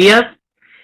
días.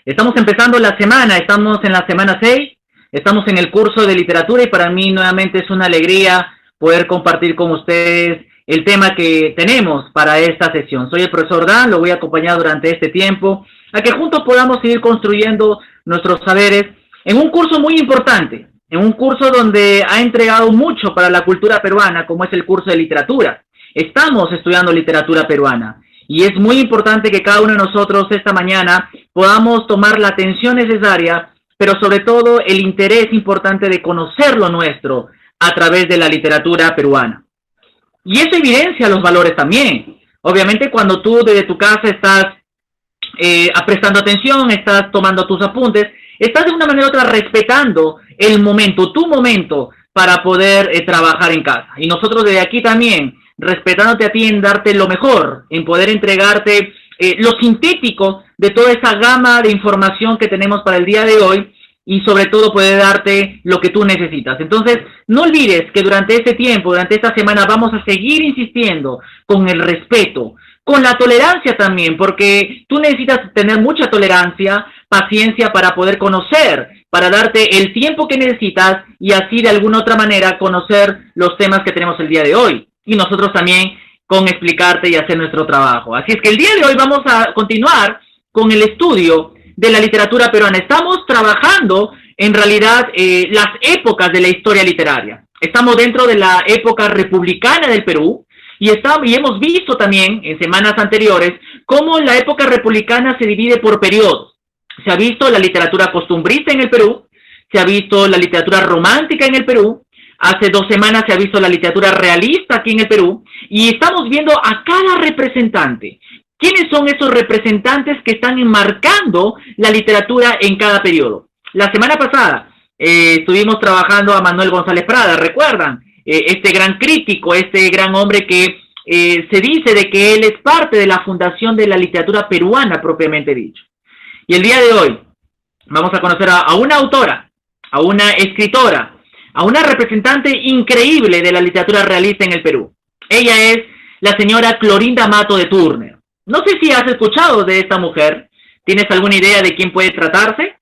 Estamos empezando la semana, estamos en la semana 6, estamos en el curso de literatura y para mí nuevamente es una alegría poder compartir con ustedes el tema que tenemos para esta sesión. Soy el profesor Dan, lo voy a acompañar durante este tiempo, a que juntos podamos seguir construyendo nuestros saberes en un curso muy importante, en un curso donde ha entregado mucho para la cultura peruana, como es el curso de literatura. Estamos estudiando literatura peruana. Y es muy importante que cada uno de nosotros esta mañana podamos tomar la atención necesaria, pero sobre todo el interés importante de conocer lo nuestro a través de la literatura peruana. Y eso evidencia los valores también. Obviamente cuando tú desde tu casa estás prestando atención, estás tomando tus apuntes, estás de una manera u otra respetando el momento, tu momento para poder trabajar en casa. Y nosotros desde aquí también, respetándote a ti en darte lo mejor, en poder entregarte lo sintético de toda esa gama de información que tenemos para el día de hoy y sobre todo poder darte lo que tú necesitas. Entonces, no olvides que durante este tiempo, durante esta semana, vamos a seguir insistiendo con el respeto, con la tolerancia también, porque tú necesitas tener mucha tolerancia, paciencia para poder conocer, para darte el tiempo que necesitas y así de alguna otra manera conocer los temas que tenemos el día de hoy. Y nosotros también con explicarte y hacer nuestro trabajo. Así es que el día de hoy vamos a continuar con el estudio de la literatura peruana. Estamos trabajando en realidad las épocas de la historia literaria. Estamos dentro de la época republicana del Perú y hemos visto también en semanas anteriores cómo la época republicana se divide por periodos. Se ha visto la literatura costumbrista en el Perú, se ha visto la literatura romántica en el Perú. Hace 2 semanas se ha visto la literatura realista aquí en el Perú y estamos viendo a cada representante. ¿Quiénes son esos representantes que están enmarcando la literatura en cada periodo? La semana pasada estuvimos trabajando a Manuel González Prada, ¿recuerdan? Este gran crítico, este gran hombre que se dice de que él es parte de la fundación de la literatura peruana propiamente dicho. Y el día de hoy vamos a conocer a una autora, a una escritora, a una representante increíble de la literatura realista en el Perú. Ella es la señora Clorinda Mato de Turner. No sé si has escuchado de esta mujer. ¿Tienes alguna idea de quién puede tratarse?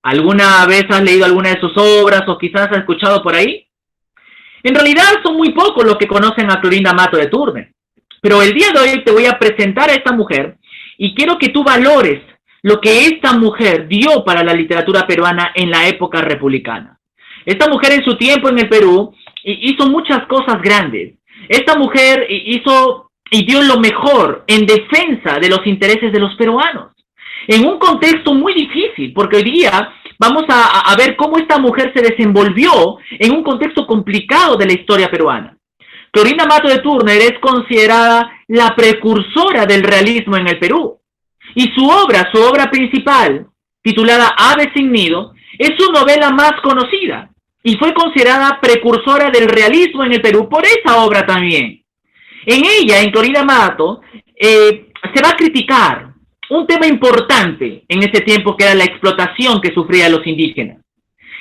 ¿Alguna vez has leído alguna de sus obras o quizás has escuchado por ahí? En realidad son muy pocos los que conocen a Clorinda Mato de Turner. Pero el día de hoy te voy a presentar a esta mujer y quiero que tú valores lo que esta mujer dio para la literatura peruana en la época republicana. Esta mujer en su tiempo en el Perú hizo muchas cosas grandes. Esta mujer hizo y dio lo mejor en defensa de los intereses de los peruanos. En un contexto muy difícil, porque hoy día vamos a ver cómo esta mujer se desenvolvió en un contexto complicado de la historia peruana. Clorinda Mato de Turner es considerada la precursora del realismo en el Perú. Y su obra principal, titulada Ave sin nido, es su novela más conocida. Y fue considerada precursora del realismo en el Perú por esa obra también. En ella, en Clorinda Mato, se va a criticar un tema importante en ese tiempo que era la explotación que sufrían los indígenas.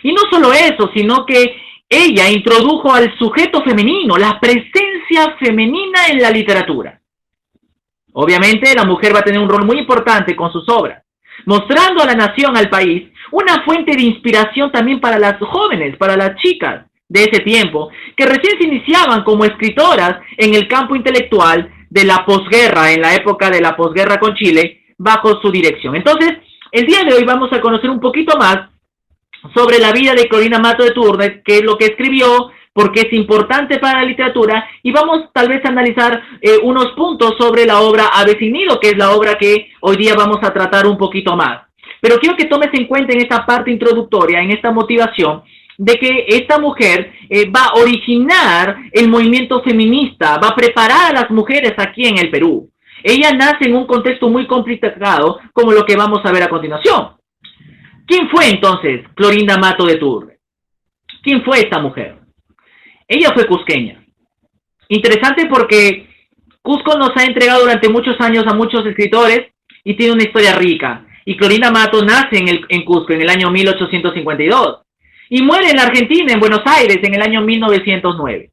Y no solo eso, sino que ella introdujo al sujeto femenino, la presencia femenina en la literatura. Obviamente la mujer va a tener un rol muy importante con sus obras, mostrando a la nación, al país, una fuente de inspiración también para las jóvenes, para las chicas de ese tiempo, que recién se iniciaban como escritoras en el campo intelectual de la posguerra, en la época de la posguerra con Chile, bajo su dirección. Entonces, el día de hoy vamos a conocer un poquito más sobre la vida de Clorinda Mato de Turner, qué es lo que escribió, por qué es importante para la literatura, y vamos tal vez a analizar unos puntos sobre la obra Ave sin nido, que es la obra que hoy día vamos a tratar un poquito más. Pero quiero que tomes en cuenta en esta parte introductoria, en esta motivación, de que esta mujer va a originar el movimiento feminista, va a preparar a las mujeres aquí en el Perú. Ella nace en un contexto muy complicado, como lo que vamos a ver a continuación. ¿Quién fue entonces Clorinda Mato de Turner? ¿Quién fue esta mujer? Ella fue cusqueña. Interesante porque Cusco nos ha entregado durante muchos años a muchos escritores y tiene una historia rica. Y Clorinda Mato nace en Cusco en el año 1852 y muere en la Argentina, en Buenos Aires, en el año 1909.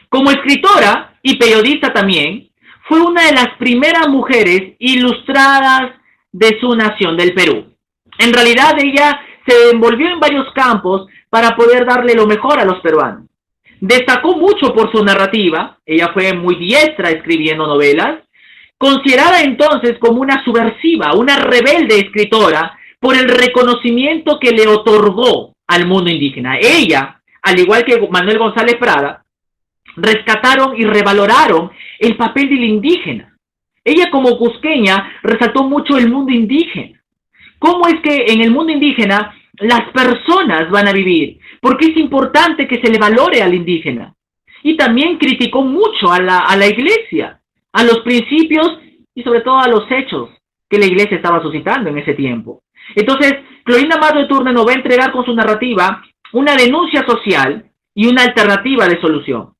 Como escritora y periodista también, fue una de las primeras mujeres ilustradas de su nación, del Perú. En realidad ella se envolvió en varios campos para poder darle lo mejor a los peruanos. Destacó mucho por su narrativa, ella fue muy diestra escribiendo novelas, considerada entonces como una subversiva, una rebelde escritora, por el reconocimiento que le otorgó al mundo indígena. Ella, al igual que Manuel González Prada, rescataron y revaloraron el papel del indígena. Ella como cusqueña resaltó mucho el mundo indígena. ¿Cómo es que en el mundo indígena las personas van a vivir? Porque es importante que se le valore al indígena. Y también criticó mucho a la iglesia, a los principios y sobre todo a los hechos que la iglesia estaba suscitando en ese tiempo. Entonces, Clorinda Mato de Turner nos va a entregar con su narrativa una denuncia social y una alternativa de solución.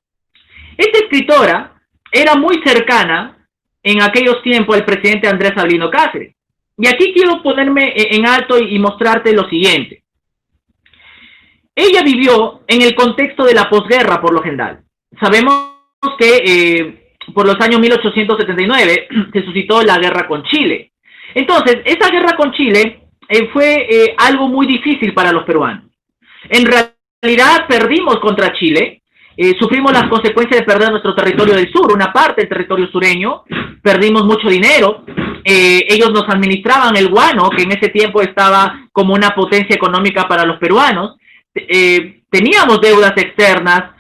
Esta escritora era muy cercana en aquellos tiempos al presidente Andrés Sabino Cáceres. Y aquí quiero ponerme en alto y mostrarte lo siguiente. Ella vivió en el contexto de la posguerra por lo general. Sabemos que por los años 1879 se suscitó la guerra con Chile. Entonces, esa guerra con Chile fue algo muy difícil para los peruanos. En realidad perdimos contra Chile, sufrimos las consecuencias de perder nuestro territorio del sur, una parte del territorio sureño, perdimos mucho dinero, ellos nos administraban el guano, que en ese tiempo estaba como una potencia económica para los peruanos, teníamos deudas externas,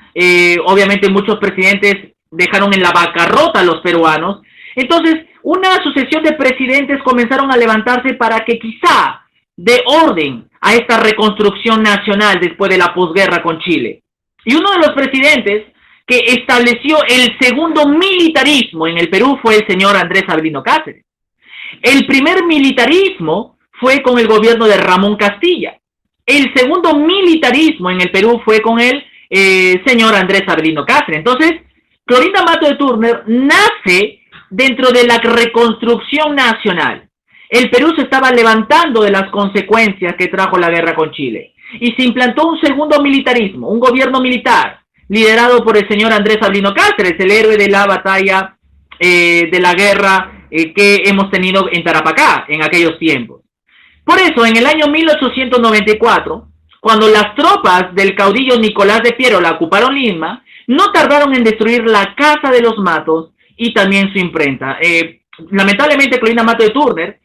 obviamente muchos presidentes dejaron en la bancarrota a los peruanos. Entonces, una sucesión de presidentes comenzaron a levantarse para que quizá dé orden a esta reconstrucción nacional después de la posguerra con Chile. Y uno de los presidentes que estableció el segundo militarismo en el Perú fue el señor Andrés Sabino Cáceres. El primer militarismo fue con el gobierno de Ramón Castilla. El segundo militarismo en el Perú fue con el señor Andrés Sabino Cáceres. Entonces, Clorinda Mato de Turner nace dentro de la reconstrucción nacional. El Perú se estaba levantando de las consecuencias que trajo la guerra con Chile y se implantó un segundo militarismo, un gobierno militar liderado por el señor Andrés Sabino Cáceres, el héroe de la batalla de la guerra que hemos tenido en Tarapacá en aquellos tiempos. Por eso, en el año 1894, cuando las tropas del caudillo Nicolás de Piérola ocuparon Lima, no tardaron en destruir la Casa de los Matos y también su imprenta. Lamentablemente, Clorinda Mato de Turner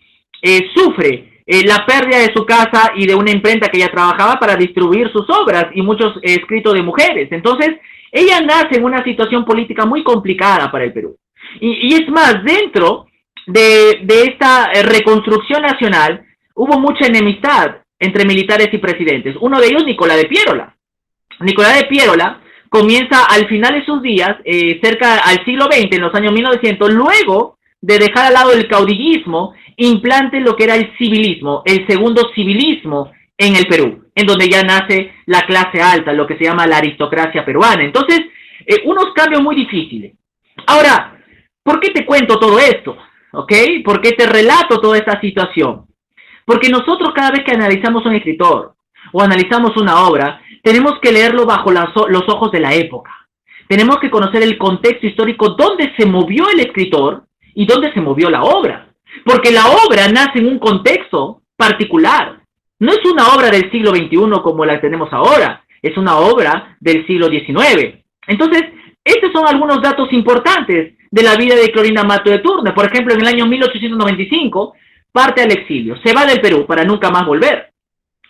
sufre la pérdida de su casa y de una imprenta que ella trabajaba para distribuir sus obras y muchos escritos de mujeres. Entonces, ella nace en una situación política muy complicada para el Perú. Y es más, dentro de esta reconstrucción nacional, hubo mucha enemistad entre militares y presidentes. Uno de ellos, Nicolás de Piérola. Nicolás de Piérola comienza al final de sus días, cerca al siglo XX, en los años 1900, luego de dejar al lado el caudillismo, implante lo que era el civilismo, el segundo civilismo en el Perú, en donde ya nace la clase alta, lo que se llama la aristocracia peruana. Entonces, unos cambios muy difíciles. Ahora, ¿por qué te cuento todo esto? ¿Ok? ¿Por qué te relato toda esta situación? Porque nosotros cada vez que analizamos un escritor o analizamos una obra, tenemos que leerlo bajo los ojos de la época. Tenemos que conocer el contexto histórico donde se movió el escritor y dónde se movió la obra. Porque la obra nace en un contexto particular. No es una obra del siglo XXI como la tenemos ahora, es una obra del siglo XIX. Entonces, estos son algunos datos importantes de la vida de Clorinda Mato de Turner. Por ejemplo, en el año 1895 parte al exilio, se va del Perú para nunca más volver.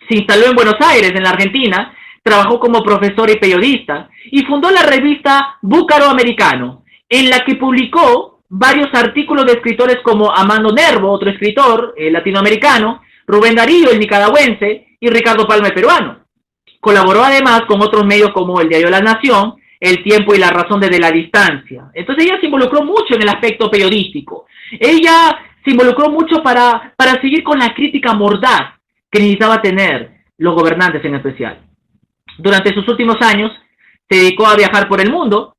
Se instaló en Buenos Aires, en la Argentina, trabajó como profesor y periodista y fundó la revista Búcaro Americano, en la que publicó varios artículos de escritores como Amando Nervo, otro escritor latinoamericano, Rubén Darío, el nicaragüense, y Ricardo Palma, el peruano. Colaboró además con otros medios como el Diario La Nación, El Tiempo y La Razón desde la Distancia. Entonces ella se involucró mucho en el aspecto periodístico. Ella se involucró mucho para seguir con la crítica mordaz que necesitaba tener los gobernantes en especial. Durante sus últimos años se dedicó a viajar por el mundo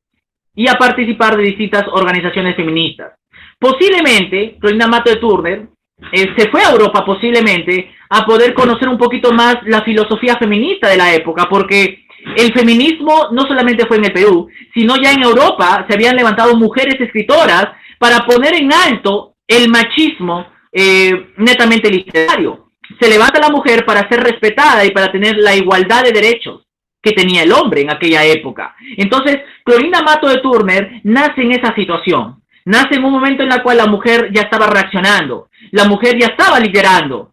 y a participar de distintas organizaciones feministas. Posiblemente, Clorinda Mato de Turner se fue a Europa posiblemente a poder conocer un poquito más la filosofía feminista de la época, porque el feminismo no solamente fue en el Perú, sino ya en Europa se habían levantado mujeres escritoras para poner en alto el machismo netamente literario. Se levanta la mujer para ser respetada y para tener la igualdad de derechos que tenía el hombre en aquella época. Entonces, Clorinda Mato de Turner nace en esa situación. Nace en un momento en el cual la mujer ya estaba reaccionando, la mujer ya estaba liderando,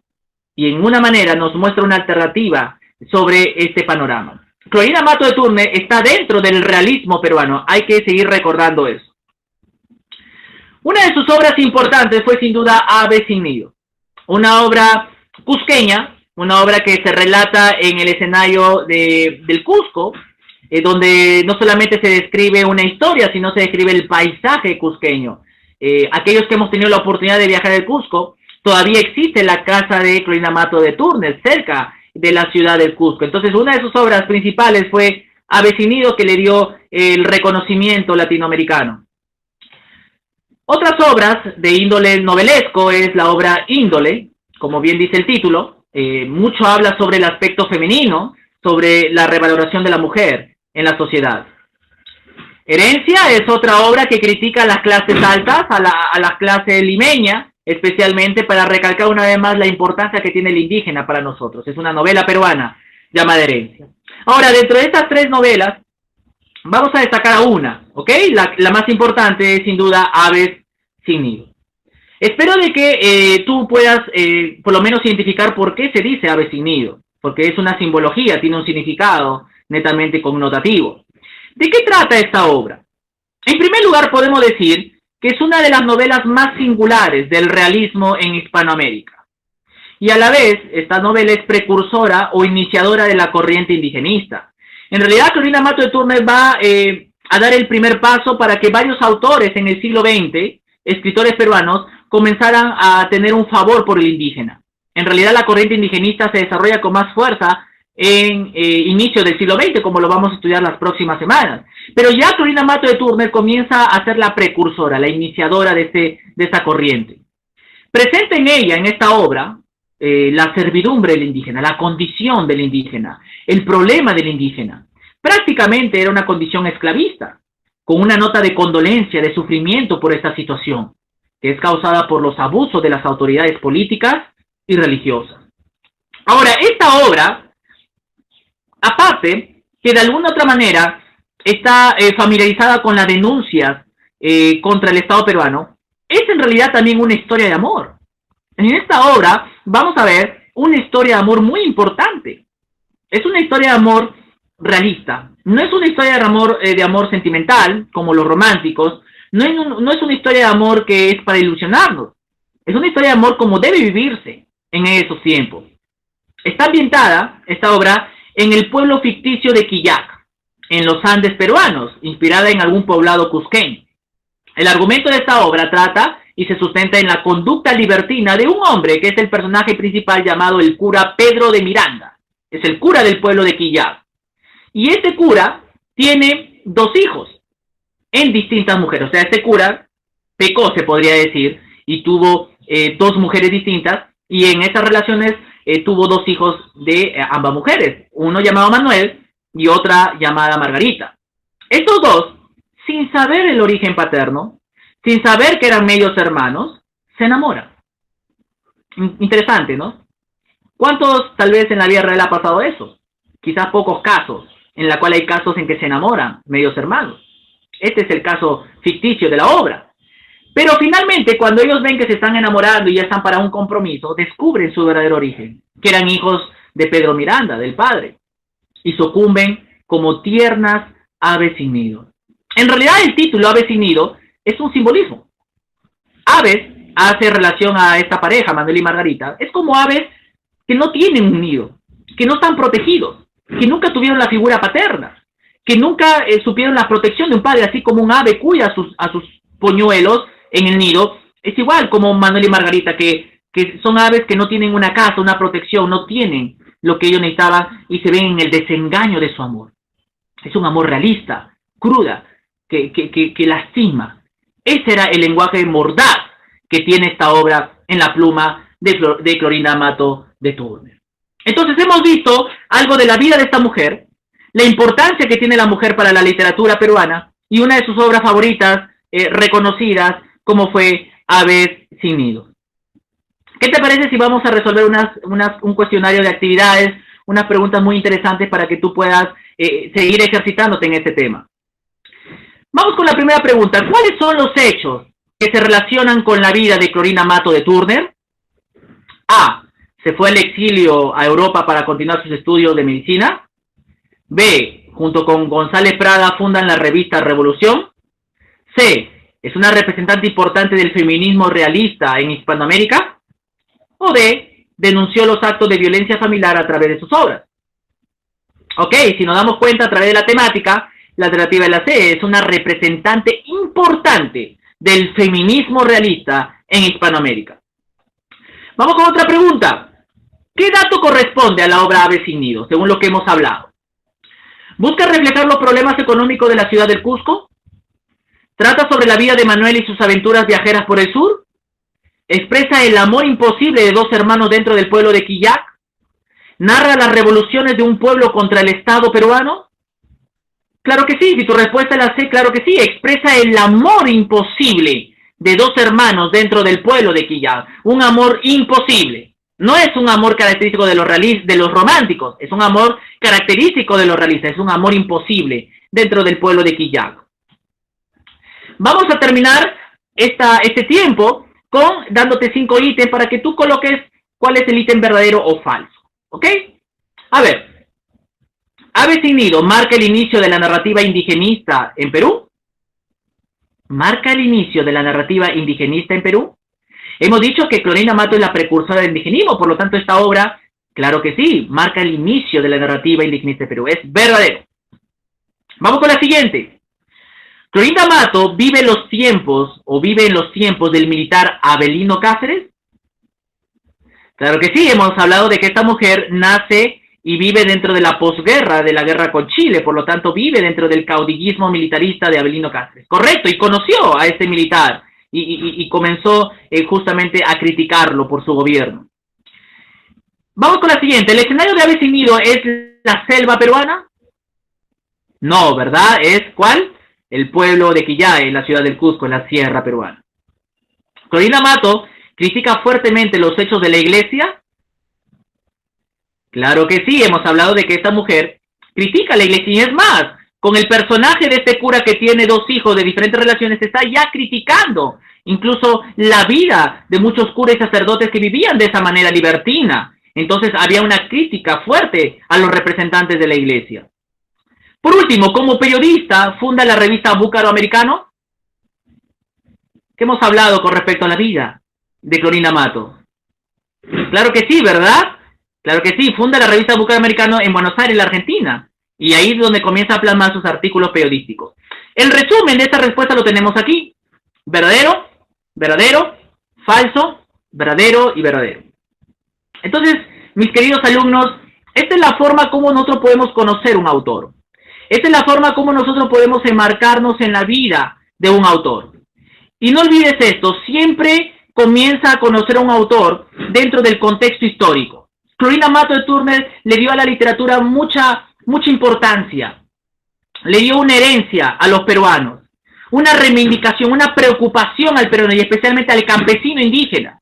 y en una manera nos muestra una alternativa sobre este panorama. Clorinda Mato de Turner está dentro del realismo peruano, hay que seguir recordando eso. Una de sus obras importantes fue sin duda Ave sin nido, una obra cusqueña, una obra que se relata en el escenario del Cusco, donde no solamente se describe una historia, sino se describe el paisaje cusqueño. Aquellos que hemos tenido la oportunidad de viajar al Cusco, todavía existe la casa de Clorinda Mato de Turner, cerca de la ciudad del Cusco. Entonces, una de sus obras principales fue Ave sin nido, que le dio el reconocimiento latinoamericano. Otras obras de índole novelesco es la obra Índole, como bien dice el título. Mucho habla sobre el aspecto femenino, sobre la revaloración de la mujer en la sociedad. Herencia es otra obra que critica a las clases altas, a la clase limeña, especialmente para recalcar una vez más la importancia que tiene el indígena para nosotros. Es una novela peruana llamada Herencia. Ahora, dentro de estas tres novelas, vamos a destacar a una, ¿ok? La más importante es sin duda Aves sin nido. Espero de que tú puedas por lo menos identificar por qué se dice Ave sin nido, porque es una simbología, tiene un significado netamente connotativo. ¿De qué trata esta obra? En primer lugar, podemos decir que es una de las novelas más singulares del realismo en Hispanoamérica. Y a la vez, esta novela es precursora o iniciadora de la corriente indigenista. En realidad, Clorinda Mato de Turner va a dar el primer paso para que varios autores en el siglo XX, escritores peruanos, comenzaran a tener un favor por el indígena. En realidad, la corriente indigenista se desarrolla con más fuerza en inicio del siglo XX, como lo vamos a estudiar las próximas semanas. Pero ya Clorinda Mato de Turner comienza a ser la precursora, la iniciadora de esta corriente. Presenta en ella, en esta obra, la servidumbre del indígena, la condición del indígena, el problema del indígena. Prácticamente era una condición esclavista, con una nota de condolencia, de sufrimiento por esta situación, que es causada por los abusos de las autoridades políticas y religiosas. Ahora, esta obra, aparte, que de alguna otra manera está familiarizada con las denuncias contra el Estado peruano, es en realidad también una historia de amor. En esta obra vamos a ver una historia de amor muy importante. Es una historia de amor realista. No es una historia de amor sentimental, como los románticos. No es una historia de amor que es para ilusionarnos. Es una historia de amor como debe vivirse en esos tiempos. Está ambientada, esta obra, en el pueblo ficticio de Quillac, en los Andes peruanos, inspirada en algún poblado cusqueño. El argumento de esta obra trata y se sustenta en la conducta libertina de un hombre que es el personaje principal llamado el cura Pedro de Miranda. Es el cura del pueblo de Quillac. Y este cura tiene dos hijos en distintas mujeres. O sea, este cura pecó, se podría decir, y tuvo dos mujeres distintas, y en estas relaciones tuvo dos hijos de ambas mujeres, uno llamado Manuel y otra llamada Margarita. Estos dos, sin saber el origen paterno, sin saber que eran medios hermanos, se enamoran. Interesante, ¿no? ¿Cuántos tal vez en la vida real ha pasado eso? Quizás pocos casos, en la cual hay casos en que se enamoran medios hermanos. Este es el caso ficticio de la obra. Pero finalmente, cuando ellos ven que se están enamorando y ya están para un compromiso, descubren su verdadero origen, que eran hijos de Pedro Miranda, del padre, y sucumben como tiernas aves sin nido. En realidad, el título Aves sin nido es un simbolismo. Aves hace relación a esta pareja, Manuel y Margarita, es como aves que no tienen un nido, que no están protegidos, que nunca tuvieron la figura paterna, que nunca supieron la protección de un padre, así como un ave cuida a sus polluelos en el nido. Es igual como Manuel y Margarita, que son aves que no tienen una casa, una protección, no tienen lo que ellos necesitaban y se ven en el desengaño de su amor. Es un amor realista, cruda, que lastima. Ese era el lenguaje mordaz que tiene esta obra en la pluma de Clorinda Mato de Turner. Entonces hemos visto algo de la vida de esta mujer, la importancia que tiene la mujer para la literatura peruana y una de sus obras favoritas reconocidas como fue Aves sin nido. ¿Qué te parece si vamos a resolver un cuestionario de actividades, unas preguntas muy interesantes para que tú puedas seguir ejercitándote en este tema? Vamos con la primera pregunta. ¿Cuáles son los hechos que se relacionan con la vida de Clorina Matto de Turner? A. Se fue al exilio a Europa para continuar sus estudios de medicina. B. Junto con González Prada fundan la revista Revolución. C. Es una representante importante del feminismo realista en Hispanoamérica. O D. Denunció los actos de violencia familiar a través de sus obras. Ok, si nos damos cuenta a través de la temática, la alternativa es la C. Es una representante importante del feminismo realista en Hispanoamérica. Vamos con otra pregunta. ¿Qué dato corresponde a la obra Ave sin nido, según lo que hemos hablado? ¿Busca reflejar los problemas económicos de la ciudad del Cusco? ¿Trata sobre la vida de Manuel y sus aventuras viajeras por el sur? ¿Expresa el amor imposible de dos hermanos dentro del pueblo de Quillac? ¿Narra las revoluciones de un pueblo contra el Estado peruano? Claro que sí, si tu respuesta es la C, claro que sí, expresa el amor imposible de dos hermanos dentro del pueblo de Quillac. Un amor imposible. No es un amor característico de los románticos, es un amor característico de los realistas, es un amor imposible dentro del pueblo de Quillac. Vamos a terminar este tiempo dándote 5 ítems para que tú coloques cuál es el ítem verdadero o falso. ¿Ok? A ver, Ave sin nido marca el inicio de la narrativa indigenista en Perú. ¿Marca el inicio de la narrativa indigenista en Perú? Hemos dicho que Clorina Matto es la precursora del indigenismo, por lo tanto esta obra, claro que sí, marca el inicio de la narrativa indigenista en Perú. Es verdadero. Vamos con la siguiente. Clorina Matto vive en los tiempos del militar Avelino Cáceres. Claro que sí, hemos hablado de que esta mujer nace y vive dentro de la posguerra, de la guerra con Chile, por lo tanto vive dentro del caudillismo militarista de Avelino Cáceres. Correcto, y conoció a este militar y comenzó justamente a criticarlo por su gobierno. Vamos con la siguiente. ¿El escenario de Ave sin nido es la selva peruana? No, ¿verdad? ¿Es cuál? El pueblo de Quillay, en la ciudad del Cusco, en la sierra peruana. Clorina Matto critica fuertemente los hechos de la iglesia. Claro que sí, hemos hablado de que esta mujer critica a la iglesia, y es más, con el personaje de este cura que tiene 2 hijos de diferentes relaciones, está ya criticando incluso la vida de muchos curas y sacerdotes que vivían de esa manera libertina. Entonces había una crítica fuerte a los representantes de la iglesia. Por último, como periodista, funda la revista Búcaro Americano. ¿Qué hemos hablado con respecto a la vida de Clorina Matto? Claro que sí, ¿verdad? Claro que sí, funda la revista Búcaro Americano en Buenos Aires, la Argentina. Y ahí es donde comienza a plasmar sus artículos periodísticos. El resumen de esta respuesta lo tenemos aquí. Verdadero, verdadero, falso, verdadero y verdadero. Entonces, mis queridos alumnos, esta es la forma como nosotros podemos conocer un autor. Esta es la forma como nosotros podemos enmarcarnos en la vida de un autor. Y no olvides esto, siempre comienza a conocer a un autor dentro del contexto histórico. Clorina Matto de Turner le dio a la literatura mucha importancia. Le dio una herencia a los peruanos, una reivindicación, una preocupación al peruano y especialmente al campesino indígena.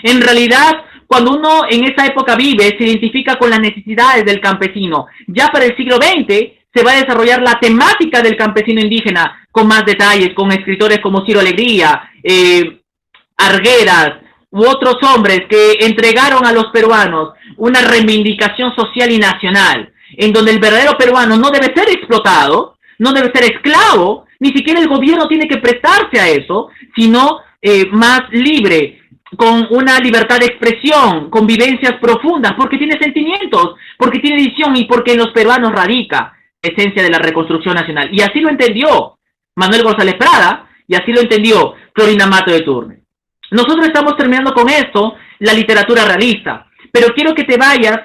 En realidad, cuando uno en esa época vive, se identifica con las necesidades del campesino. Ya para el siglo XX se va a desarrollar la temática del campesino indígena con más detalles, con escritores como Ciro Alegría, Arguedas u otros hombres que entregaron a los peruanos una reivindicación social y nacional, en donde el verdadero peruano no debe ser explotado, no debe ser esclavo, ni siquiera el gobierno tiene que prestarse a eso, sino más libre, con una libertad de expresión, con vivencias profundas, porque tiene sentimientos, porque tiene visión y porque en los peruanos radica la esencia de la reconstrucción nacional. Y así lo entendió Manuel González Prada, y así lo entendió Clorina Matto de Turner. Nosotros estamos terminando con esto, la literatura realista, pero quiero que te vayas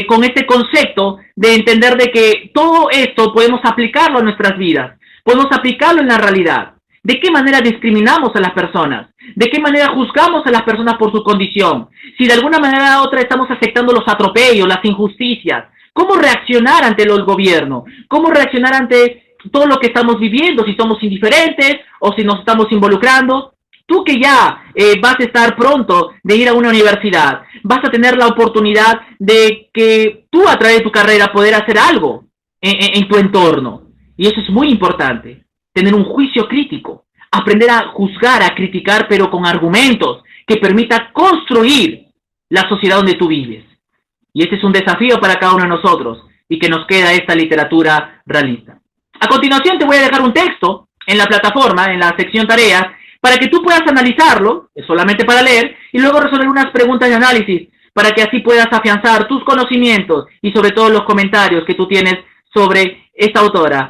con este concepto de entender de que todo esto podemos aplicarlo a nuestras vidas, podemos aplicarlo en la realidad. ¿De qué manera discriminamos a las personas? ¿De qué manera juzgamos a las personas por su condición? Si de alguna manera u otra estamos aceptando los atropellos, las injusticias, ¿cómo reaccionar ante el gobierno? ¿Cómo reaccionar ante todo lo que estamos viviendo? Si somos indiferentes o si nos estamos involucrando. Tú que ya vas a estar pronto de ir a una universidad, vas a tener la oportunidad de que tú a través de tu carrera poder hacer algo en tu entorno. Y eso es muy importante, tener un juicio crítico, aprender a juzgar, a criticar, pero con argumentos que permita construir la sociedad donde tú vives. Y este es un desafío para cada uno de nosotros y que nos queda esta literatura realista. A continuación te voy a dejar un texto en la plataforma, en la sección tareas, para que tú puedas analizarlo, es solamente para leer, y luego resolver unas preguntas de análisis, para que así puedas afianzar tus conocimientos y sobre todo los comentarios que tú tienes sobre esta autora.